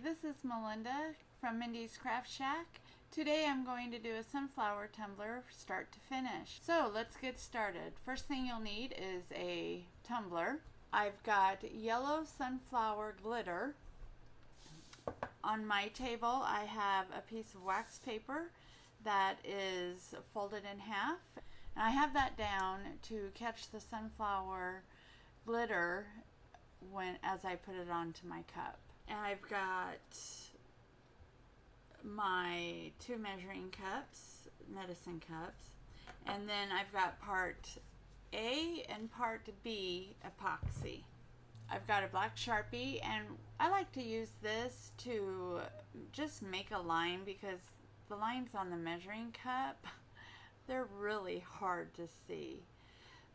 this is Melinda from Mindy's Craft Shack. Today I'm going to do a sunflower tumbler start to finish. So let's get started. First thing you'll need is a tumbler. I've got yellow sunflower glitter. On my table I have a piece of wax paper that is folded in half. And I have that down to catch the sunflower glitter as I put it onto my cup. And I've got my 2 measuring cups, medicine cups, and then I've got part A and part B epoxy. I've got a black Sharpie, and I like to use this to just make a line because the lines on the measuring cup, they're really hard to see.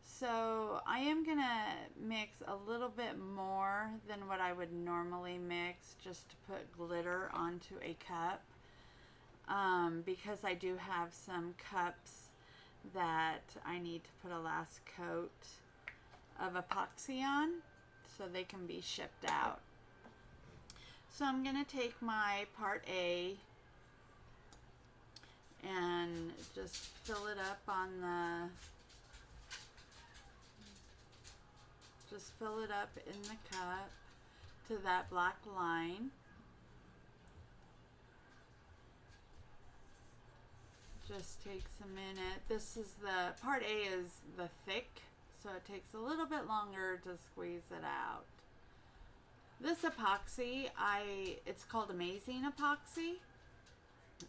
So I am gonna mix a little bit more than what I would normally mix just to put glitter onto a cup, because I do have some cups that I need to put a last coat of epoxy on so they can be shipped out. So I'm gonna take my part A and just fill it up on the Just fill it up in the cup to that black line. Just takes a minute. This is the part A is the thick, so it takes a little bit longer to squeeze it out. This epoxy, it's called Amazing Epoxy.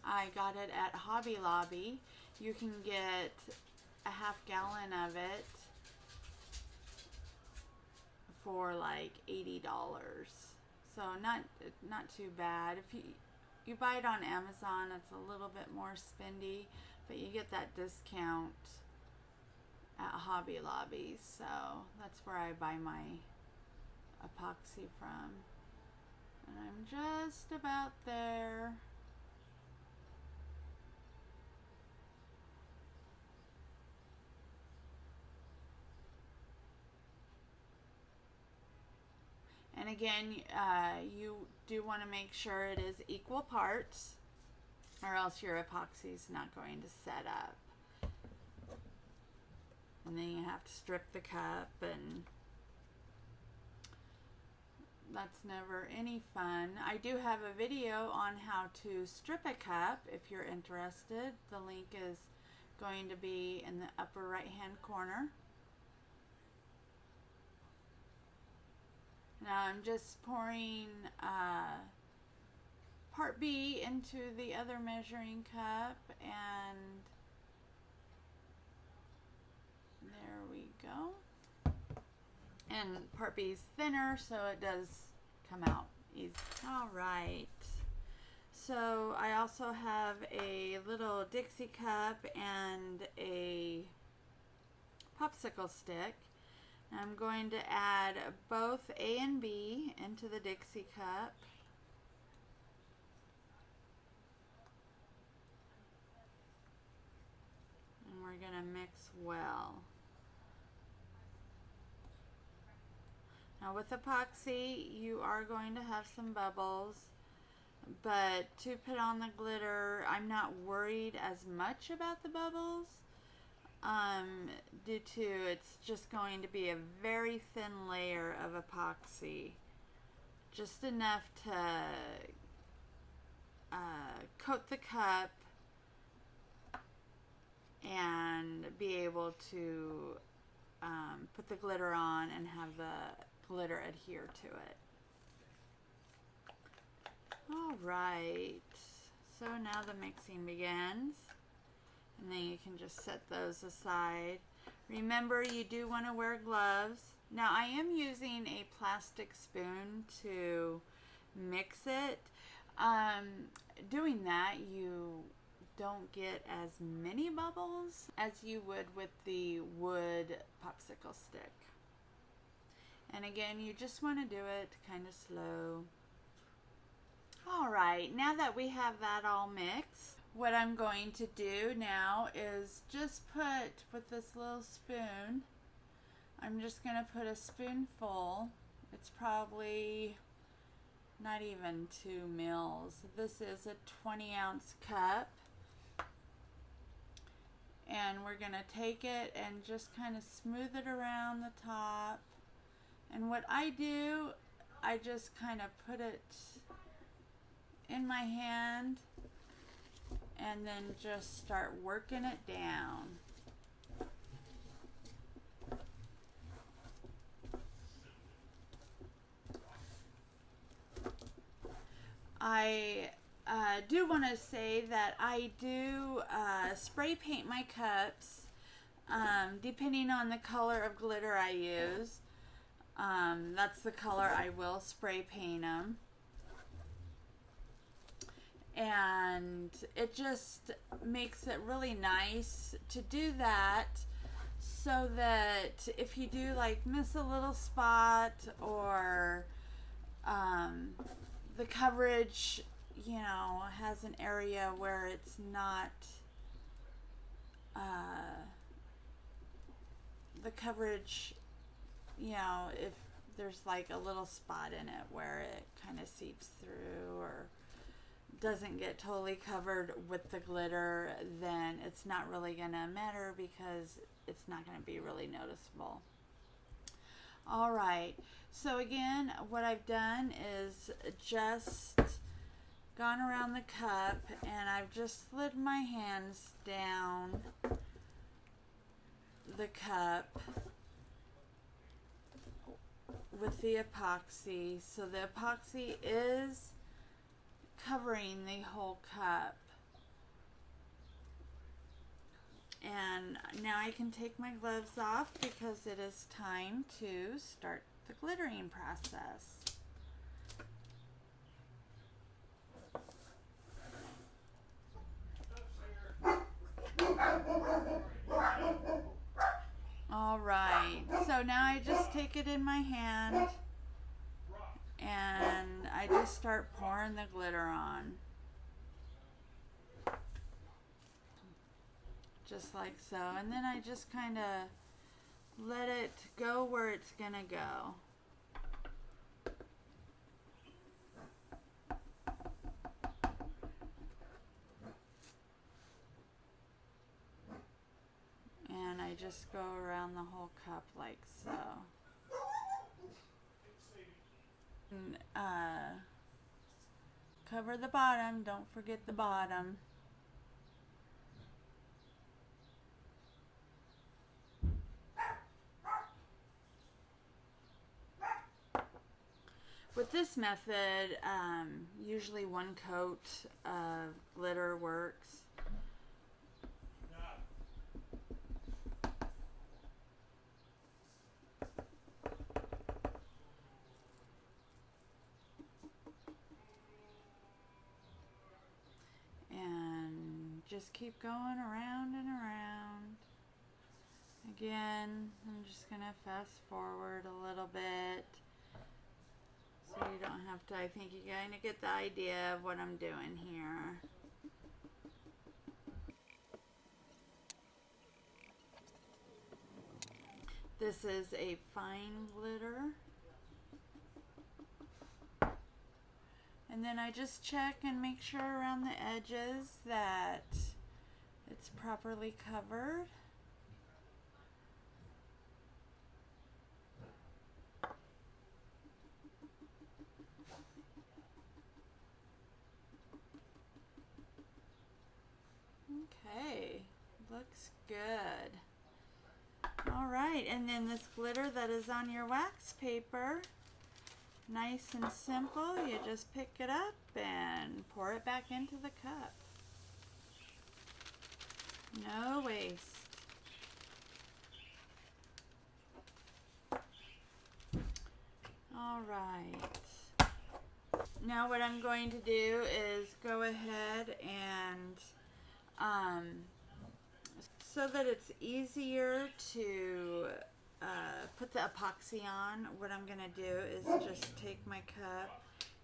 I got it at Hobby Lobby. You can get a half gallon of it for like $80, so not too bad. If you buy it on Amazon, it's a little bit more spendy, but you get that discount at Hobby Lobby, so that's where I buy my epoxy from. And I'm just about there. And again, you do want to make sure it is equal parts, or else your epoxy is not going to set up. And then you have to strip the cup, and that's never any fun. I do have a video on how to strip a cup if you're interested. The link is going to be in the upper right hand corner. Now I'm just pouring part B into the other measuring cup, and there we go. And part B is thinner, so it does come out easy. All right. So I also have a little Dixie cup and a popsicle stick. I'm going to add both A and B into the Dixie cup. And we're going to mix well. Now with epoxy, you are going to have some bubbles, but to put on the glitter, I'm not worried as much about the bubbles. Due to it's just going to be a very thin layer of epoxy, just enough to coat the cup and be able to put the glitter on and have the glitter adhere to it. All right, so now the mixing begins. And then you can just set those aside. Remember, you do want to wear gloves. Now I am using a plastic spoon to mix it. Doing that, you don't get as many bubbles as you would with the wood popsicle stick. And again, you just want to do it kind of slow. All right, now that we have that all mixed, what I'm going to do now is just put, with this little spoon, I'm just going to put a spoonful. It's probably not even 2 mils. This is a 20-ounce cup. And we're going to take it and just kind of smooth it around the top. And what I do, I just kind of put it in my hand and then just start working it down. I do want to say that I do spray paint my cups depending on the color of glitter I use. That's the color I will spray paint them. And it just makes it really nice to do that, so that if you do like miss a little spot, or the coverage, you know, has an area where it's not the coverage, you know, if there's like a little spot in it where it kind of seeps through or doesn't get totally covered with the glitter, then it's not really gonna matter because it's not gonna be really noticeable. All right, so again, what I've done is just gone around the cup and I've just slid my hands down the cup with the epoxy. So the epoxy is covering the whole cup. And now I can take my gloves off because it is time to start the glittering process. All right, so now I just take it in my hand and I just start pouring the glitter on. Just like so, and then I just kind of let it go where it's gonna go. And I just go around the whole cup like so. And, cover the bottom, don't forget the bottom. With this method, usually one coat of glitter works. And just keep going around and around. Again, I'm just going to fast forward a little bit. So you don't have to, I think you kind of get the idea of what I'm doing here. This is a fine glitter. And then I just check and make sure around the edges that it's properly covered. Okay, looks good. All right, and then this glitter that is on your wax paper, nice and simple, you just pick it up and pour it back into the cup. No waste. All right. Now what I'm going to do is go ahead and so that it's easier to put the epoxy on, what I'm going to do is just take my cup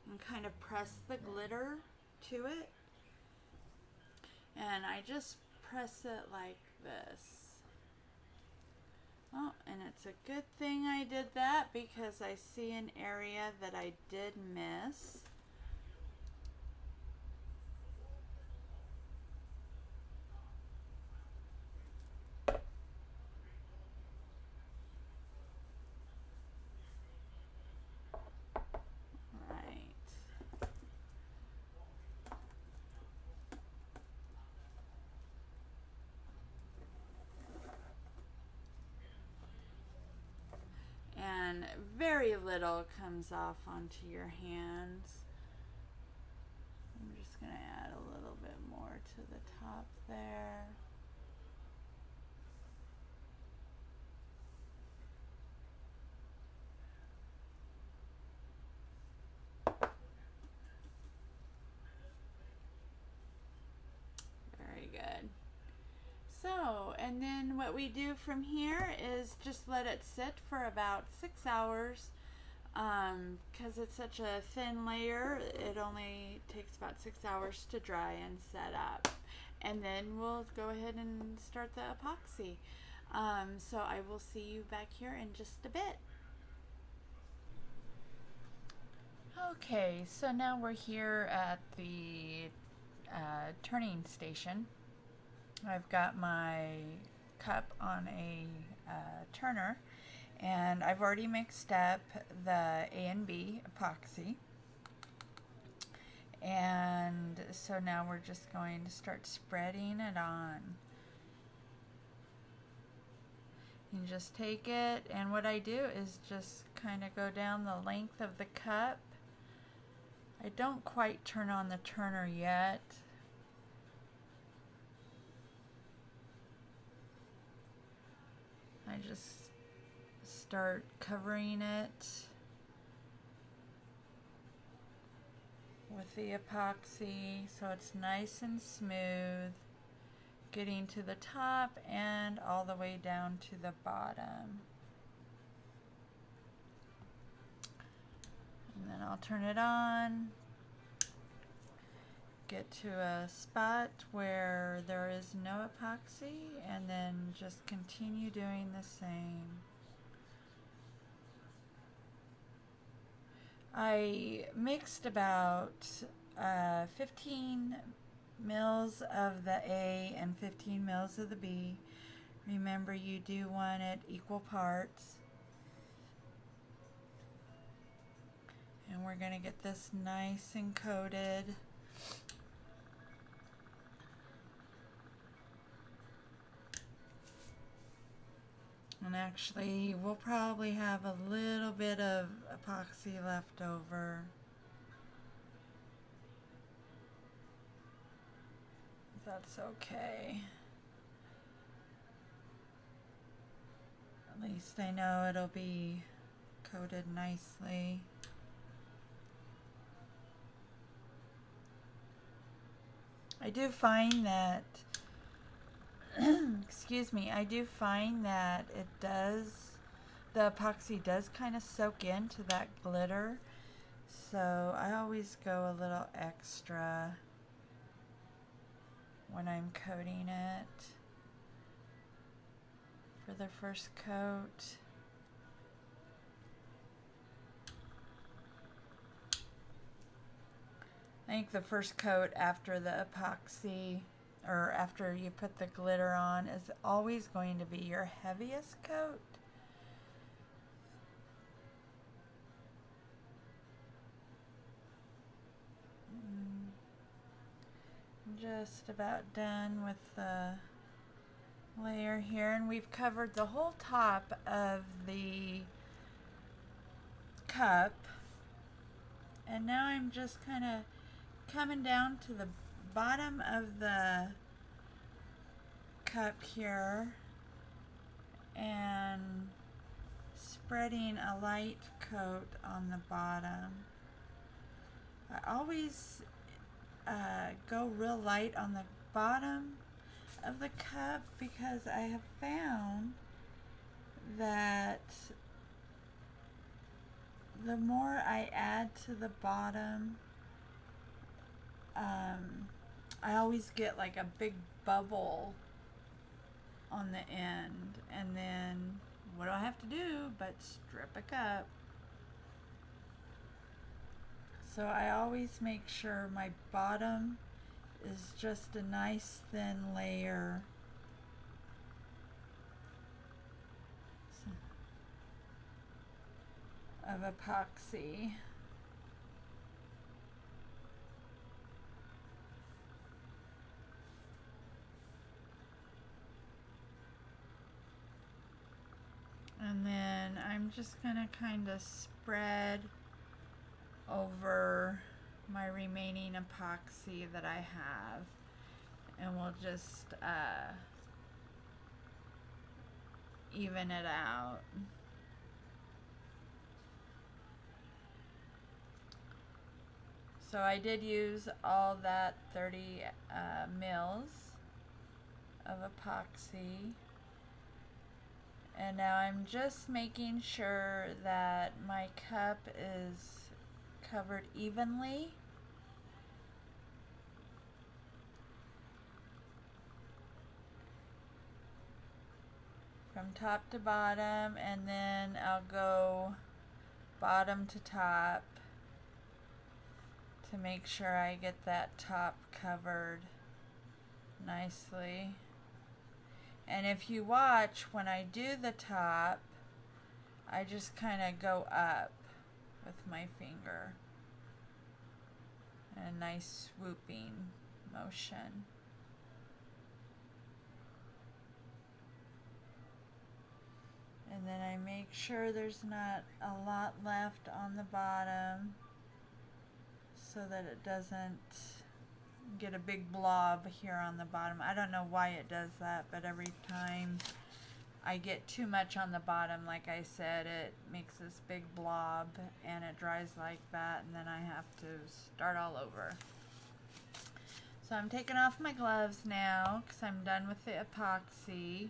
and kind of press the glitter to it. And I just press it like this. Oh, and it's a good thing I did that because I see an area that I did miss. Right. And very little comes off onto your hands. I'm just going to add a little bit more to the top there. Very good. So, and then what we do from here is just let it sit for about 6 hours. Because it's such a thin layer, it only takes about 6 hours to dry and set up. And then we'll go ahead and start the epoxy. So I will see you back here in just a bit. Okay, so now we're here at the turning station. I've got my cup on a turner, and I've already mixed up the A and B epoxy. And so now we're just going to start spreading it on. You just take it, and what I do is just kind of go down the length of the cup. I don't quite turn on the turner yet. I just start covering it with the epoxy so it's nice and smooth, getting to the top and all the way down to the bottom. And then I'll turn it on, get to a spot where there is no epoxy, and then just continue doing the same. I mixed about 15 mils of the A and 15 mils of the B. Remember, you do want it equal parts. And we're going to get this nice and coated. And actually, we'll probably have a little bit of epoxy left over. That's okay. At least I know it'll be coated nicely. I do find that excuse me, I do find that the epoxy does kind of soak into that glitter, so I always go a little extra when I'm coating it for the first coat. I think the first coat after the epoxy, or after you put the glitter on, is always going to be your heaviest coat. Just about done with the layer here, and we've covered the whole top of the cup, and now I'm just kind of coming down to the bottom of the cup here and spreading a light coat on the bottom. I always go real light on the bottom of the cup because I have found that the more I add to the bottom, I always get like a big bubble on the end, and then what do I have to do but strip a cup? So I always make sure my bottom is just a nice thin layer. Of epoxy. And then I'm just gonna kind of spread over my remaining epoxy that I have, and we'll just even it out. So I did use all that 30 mils of epoxy. And now I'm just making sure that my cup is covered evenly. From top to bottom, and then I'll go bottom to top to make sure I get that top covered nicely. And if you watch, when I do the top, I just kind of go up with my finger. A nice swooping motion. And then I make sure there's not a lot left on the bottom so that it doesn't get a big blob here on the bottom. I don't know why it does that, but every time I get too much on the bottom, like I said, it makes this big blob and it dries like that, and then I have to start all over. So I'm taking off my gloves now because I'm done with the epoxy,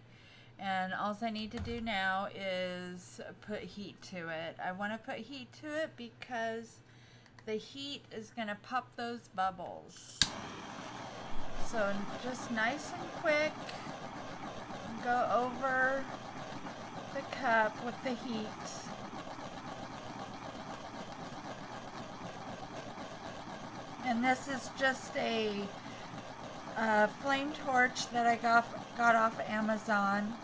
and all I need to do now is put heat to it. I want to put heat to it because the heat is going to pop those bubbles. So just nice and quick, go over the cup with the heat. And this is just a flame torch that I got off Amazon.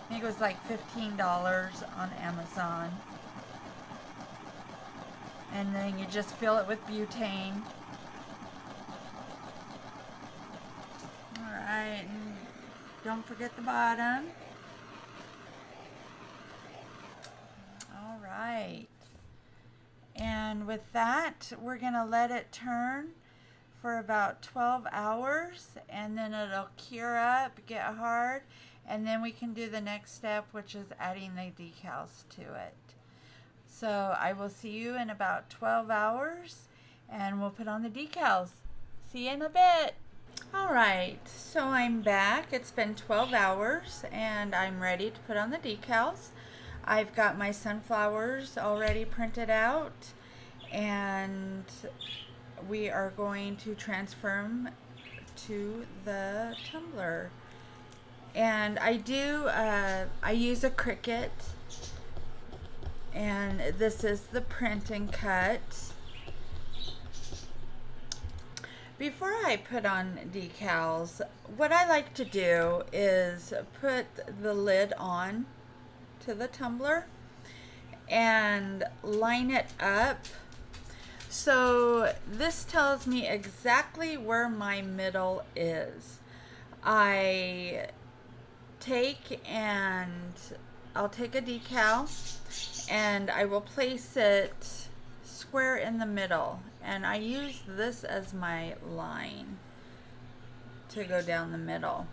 I think it was like $15 on Amazon. And then you just fill it with butane. Alright, and don't forget the bottom. Alright. And with that, we're going to let it turn for about 12 hours, and then it'll cure up, get hard, and then we can do the next step, which is adding the decals to it. So I will see you in about 12 hours, and we'll put on the decals. See you in a bit. Alright, so I'm back. It's been 12 hours, and I'm ready to put on the decals. I've got my sunflowers already printed out, and we are going to transfer them to the tumbler. And I use a Cricut, and this is the print and cut. Before I put on decals, what I like to do is put the lid on to the tumbler and line it up. So this tells me exactly where my middle is. I'll take a decal and I will place it square in the middle, and I use this as my line to go down the middle.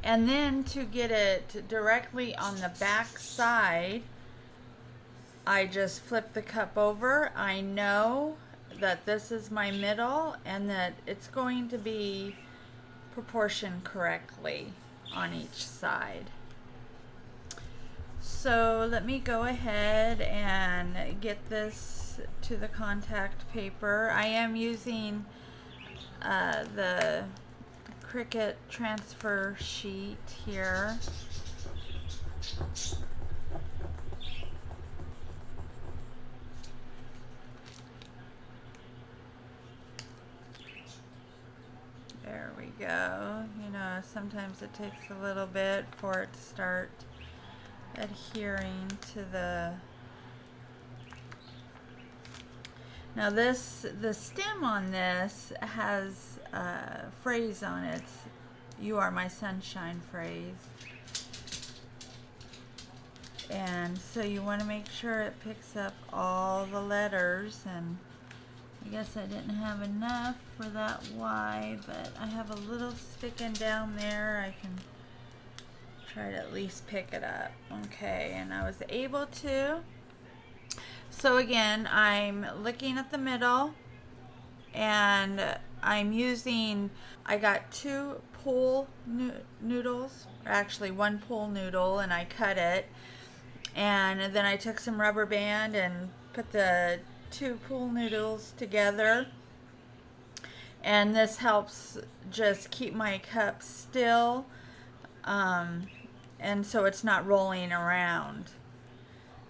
And then to get it directly on the back side, I just flip the cup over. I know that this is my middle and that it's going to be proportioned correctly on each side. So let me go ahead and get this to the contact paper. I am using the Cricut transfer sheet here. we go. You know, sometimes it takes a little bit for it to start adhering to the... Now the stem on this has a phrase on it. You are my sunshine phrase. And so you want to make sure it picks up all the letters, and I guess I didn't have enough for that Y, but I have a little sticking down there. I can try to at least pick it up. Okay, and I was able to. So again, I'm looking at the middle, and I'm using, I got 2 pool noodles, or actually 1 pool noodle, and I cut it. And then I took some rubber band and put the 2 pool noodles together. And this helps just keep my cup still, and so it's not rolling around.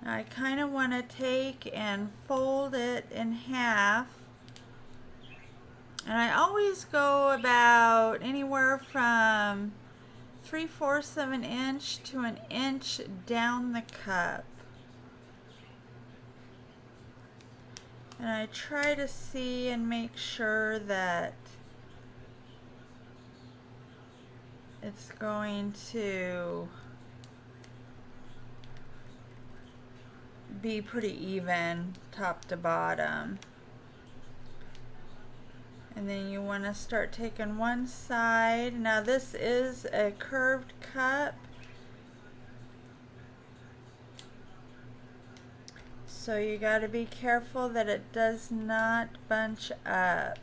I kind of want to take and fold it in half. And I always go about anywhere from 3/4 of an inch to an inch down the cup. And I try to see and make sure that it's going to be pretty even top to bottom. And then you want to start taking one side. Now this is a curved cup, so you got to be careful that it does not bunch up.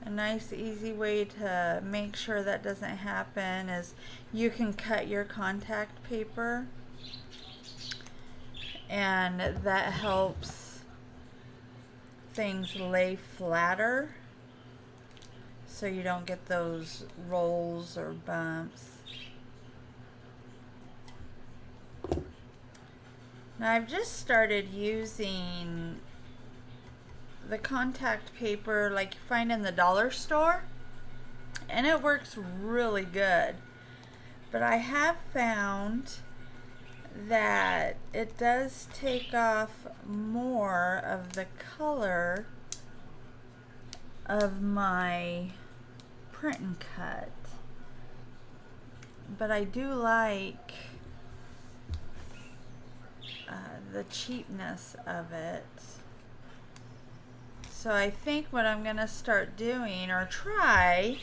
A nice easy way to make sure that doesn't happen is you can cut your contact paper, and that helps things lay flatter so you don't get those rolls or bumps. Now I've just started using the contact paper like you find in the dollar store, and it works really good. But I have found that it does take off more of the color of my print and cut. But I do like the cheapness of it. So I think what I'm going to start doing, or try,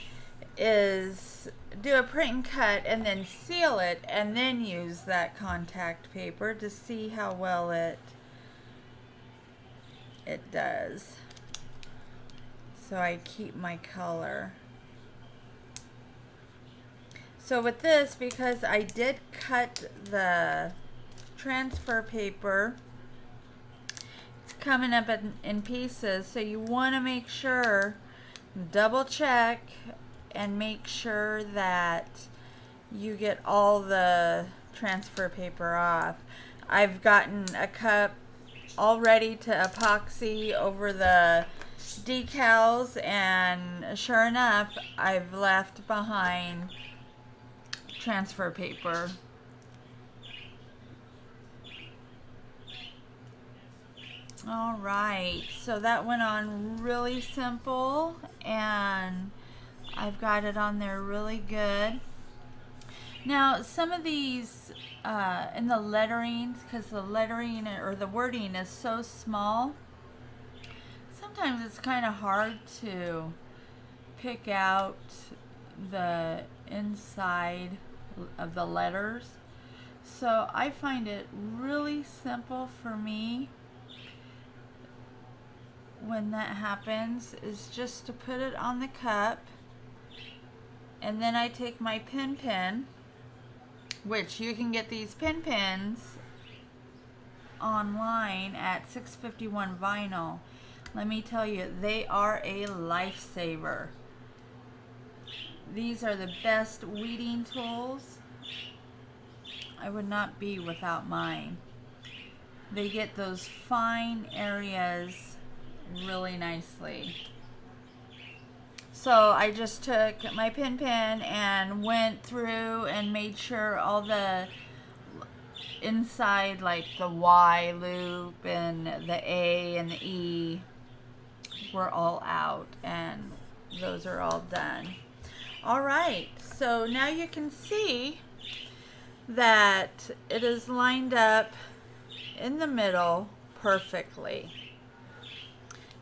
is do a print and cut and then seal it and then use that contact paper to see how well it does. So I keep my color. So with this, because I did cut the transfer paper, it's coming up in pieces, so you want to make sure, double check and make sure that you get all the transfer paper off. I've gotten a cup all ready to epoxy over the decals, and sure enough, I've left behind transfer paper. All right, so that went on really simple, and I've got it on there really good. Now, some of these in the lettering, because the lettering or the wording is so small, sometimes it's kind of hard to pick out the inside of the letters. So I find it really simple for me when that happens, is just to put it on the cup, and then I take my pen, which you can get these pens online at 651 Vinyl. Let me tell you, they are a lifesaver. These are the best weeding tools. I would not be without mine. They get those fine areas really nicely. So I just took my pin and went through and made sure all the inside, like the Y loop and the A and the E, were all out, and those are all done. All right, so now you can see that it is lined up in the middle perfectly.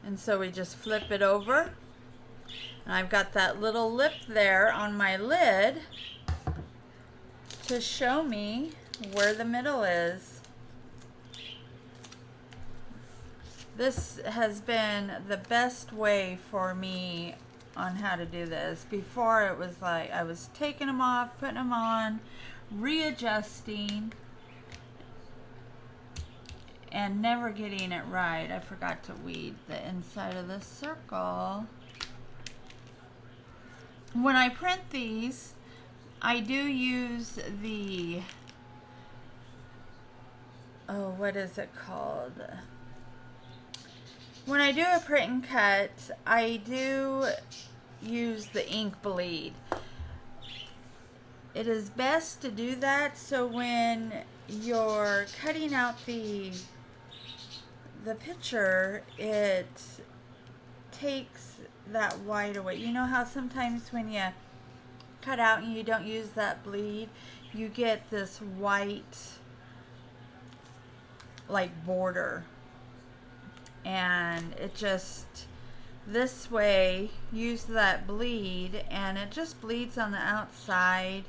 And so we just flip it over, and I've got that little lip there on my lid to show me where the middle is. This has been the best way for me on how to do this. Before it was like I was taking them off, putting them on, readjusting, and never getting it right. I forgot to weed the inside of this circle. When I print these, I do use the, oh, what is it called? When I do a print and cut, I do use the ink bleed. It is best to do that so when you're cutting out the picture, it takes that white away. You know how sometimes when you cut out and you don't use that bleed, you get this white like border, and it just, this way, use that bleed and it just bleeds on the outside,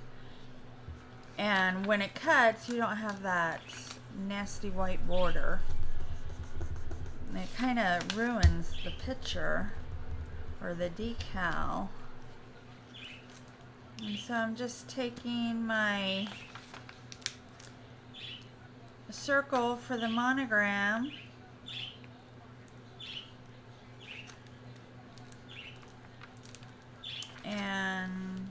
and when it cuts you don't have that nasty white border. It kind of ruins the picture or the decal. And so I'm just taking my circle for the monogram and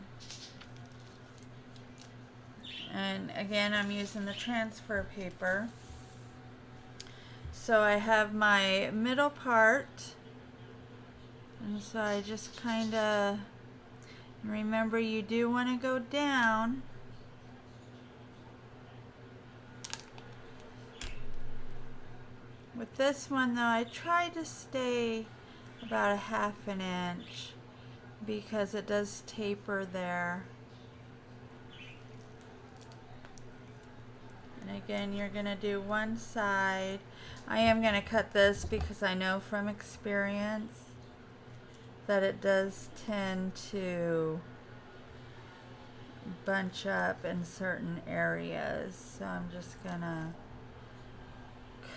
again I'm using the transfer paper. So I have my middle part, and so I just kind of, remember you do want to go down. With this one though, I try to stay about a ½ inch because it does taper there. And again, you're going to do one side. I am going to cut this because I know from experience that it does tend to bunch up in certain areas. So I'm just going to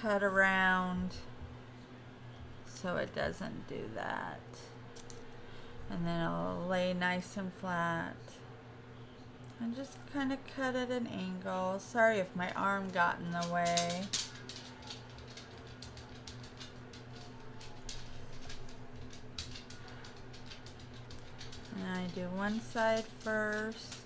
cut around so it doesn't do that. And then I'll lay nice and flat. And just kind of cut at an angle. Sorry if my arm got in the way. And I do one side first.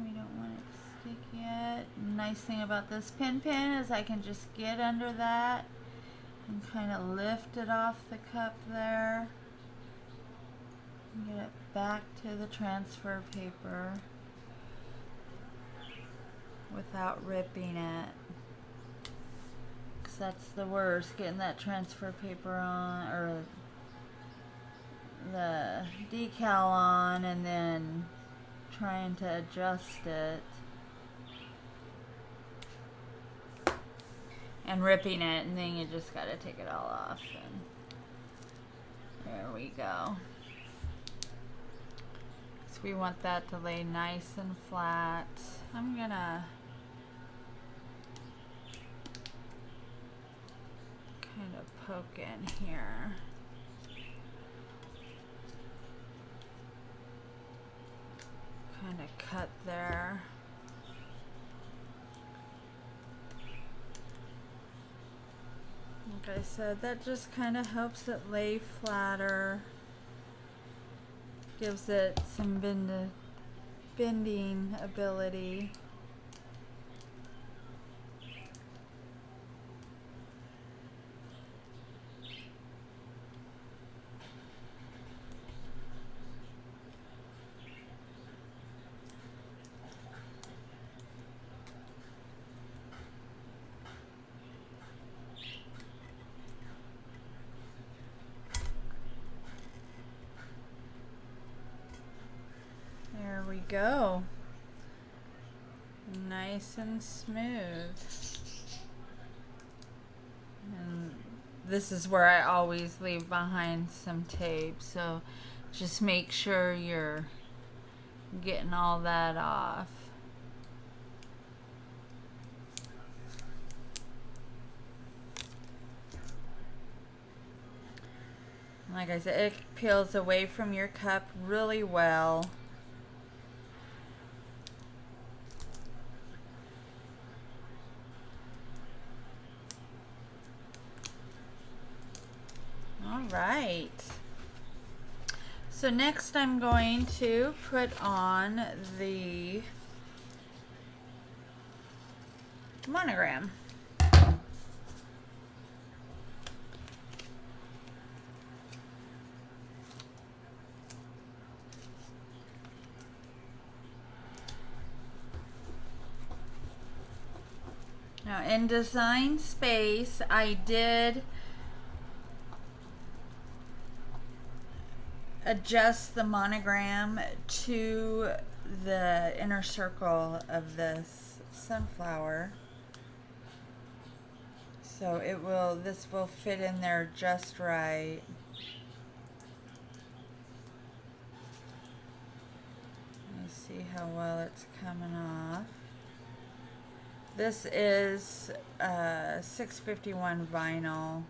We don't want it to stick yet. Nice thing about this pin is I can just get under that and kind of lift it off the cup there and get it back to the transfer paper without ripping it, because that's the worst, getting that transfer paper on or the decal on and then trying to adjust it and ripping it, and then you just got to take it all off. And there we go. So we want that to lay nice and flat. I'm gonna kind of poke in here. kind of cut there. Like I said, that just kind of helps it lay flatter. Gives it some bending ability. There we go. Nice and smooth. And this is where I always leave behind some tape, so just make sure you're getting all that off. Like I said, it peels away from your cup really well. All right. So next I'm going to put on the monogram. Now in Design Space, I did adjust the monogram to the inner circle of this sunflower. So this will fit in there just right. Let me see how well it's coming off. This is 651 vinyl.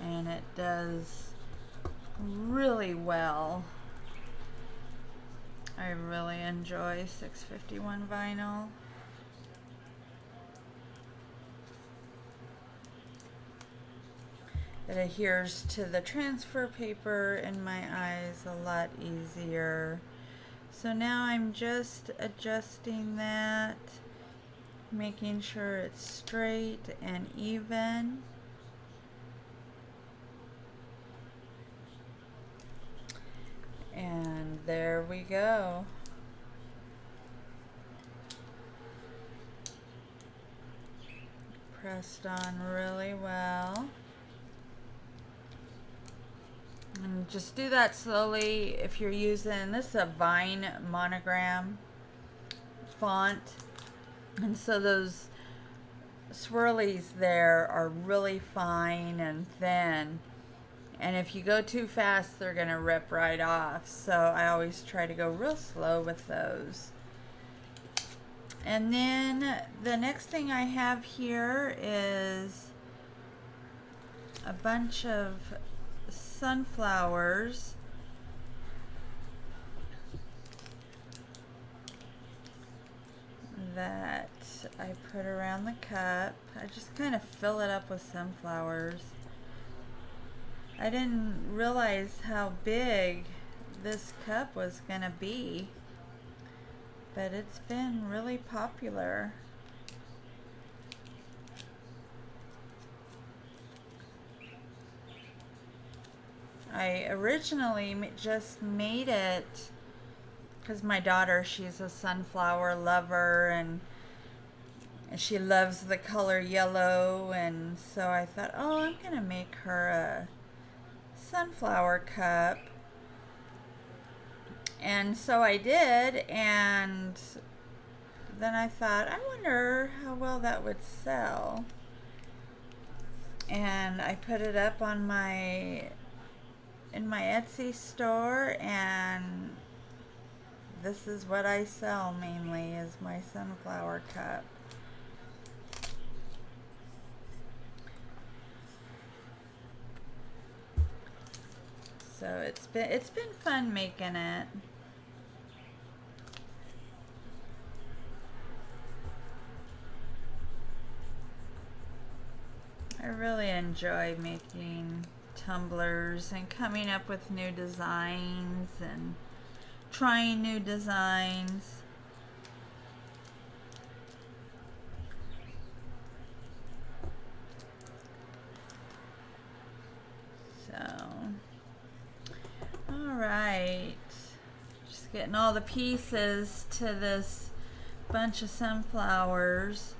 And it does really well. I really enjoy 651 vinyl. It adheres to the transfer paper in my eyes a lot easier. So now I'm just adjusting that, making sure it's straight and even. And there we go. Pressed on really well. And just do that slowly. If you're using, this is a Vine monogram font, and so those swirlies there are really fine and thin. And if you go too fast, they're going to rip right off. So I always try to go real slow with those. And then the next thing I have here is a bunch of sunflowers. That I put around the cup. I just kind of fill it up with sunflowers. I didn't realize how big this cup was going to be, but it's been really popular. I originally just made it because my daughter, she's a sunflower lover, and she loves the color yellow, and so I thought, oh, I'm going to make her a sunflower cup. And so I did, and then I thought, I wonder how well that would sell. And I put it up on in my Etsy store, and this is what I sell mainly, is my sunflower cup. So it's been fun making it. I really enjoy making tumblers and coming up with new designs and trying new designs. So, all right, just getting all the pieces to this bunch of sunflowers.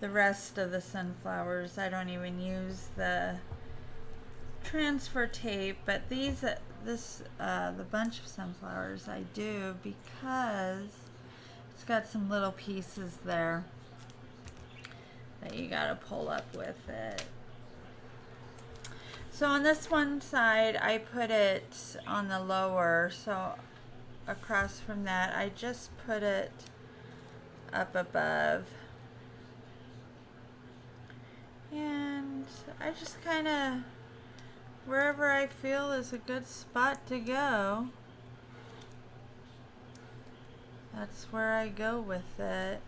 The rest of the sunflowers, I don't even use the transfer tape, but the bunch of sunflowers I do, because it's got some little pieces there that you gotta pull up with it. So on this one side, I put it on the lower, so across from that, I just put it up above. And I just kind of, wherever I feel is a good spot to go, that's where I go with it.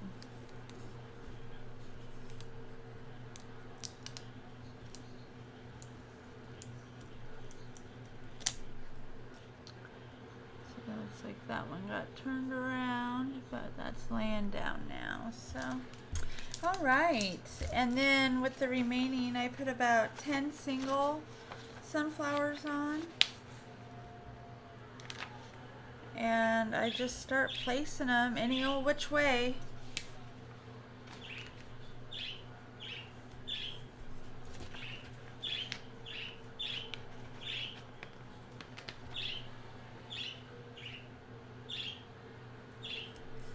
So it's like that one got turned around, but that's laying down now, so. All right, and then with the remaining, I put about 10 single sunflowers on. And I just start placing them any old which way.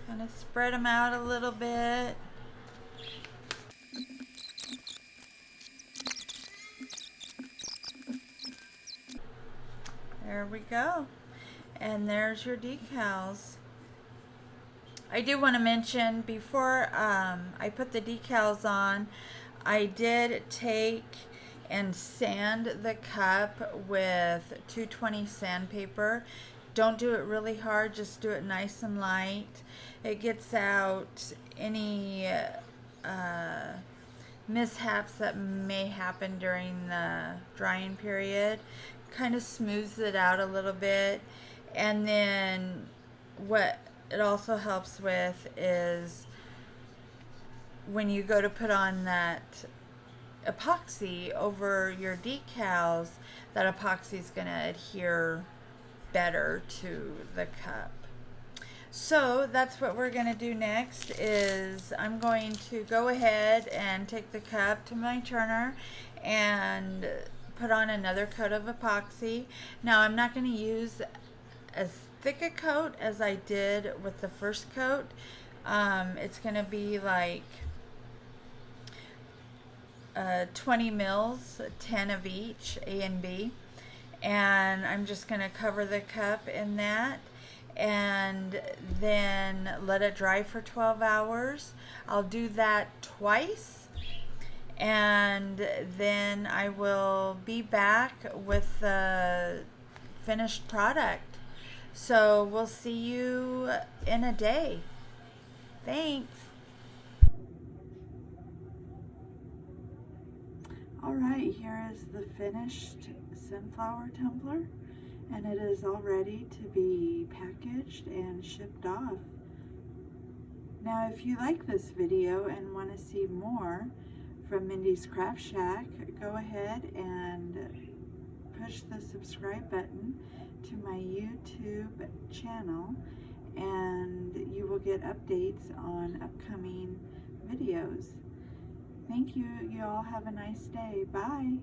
Kind of spread them out a little bit. There we go. And there's your decals. I do want to mention, before I put the decals on, I did take and sand the cup with 220 sandpaper. Don't do it really hard, just do it nice and light. It gets out any mishaps that may happen during the drying period. Kind of smooths it out a little bit. And then what it also helps with is when you go to put on that epoxy over your decals, that epoxy is going to adhere better to the cup. So that's what we're going to do next. Is I'm going to go ahead and take the cup to my turner and put on another coat of epoxy. Now I'm not going to use as thick a coat as I did with the first coat. It's going to be like 20 mils, 10 of each, A and B. And I'm just going to cover the cup in that and then let it dry for 12 hours. I'll do that twice. And then I will be back with the finished product. So we'll see you in a day. Thanks. All right, here is the finished sunflower tumbler, and it is all ready to be packaged and shipped off. Now, if you like this video and want to see more from Mindy's Craft Shack, go ahead and push the subscribe button to my YouTube channel, and you will get updates on upcoming videos. Thank you. You all have a nice day. Bye.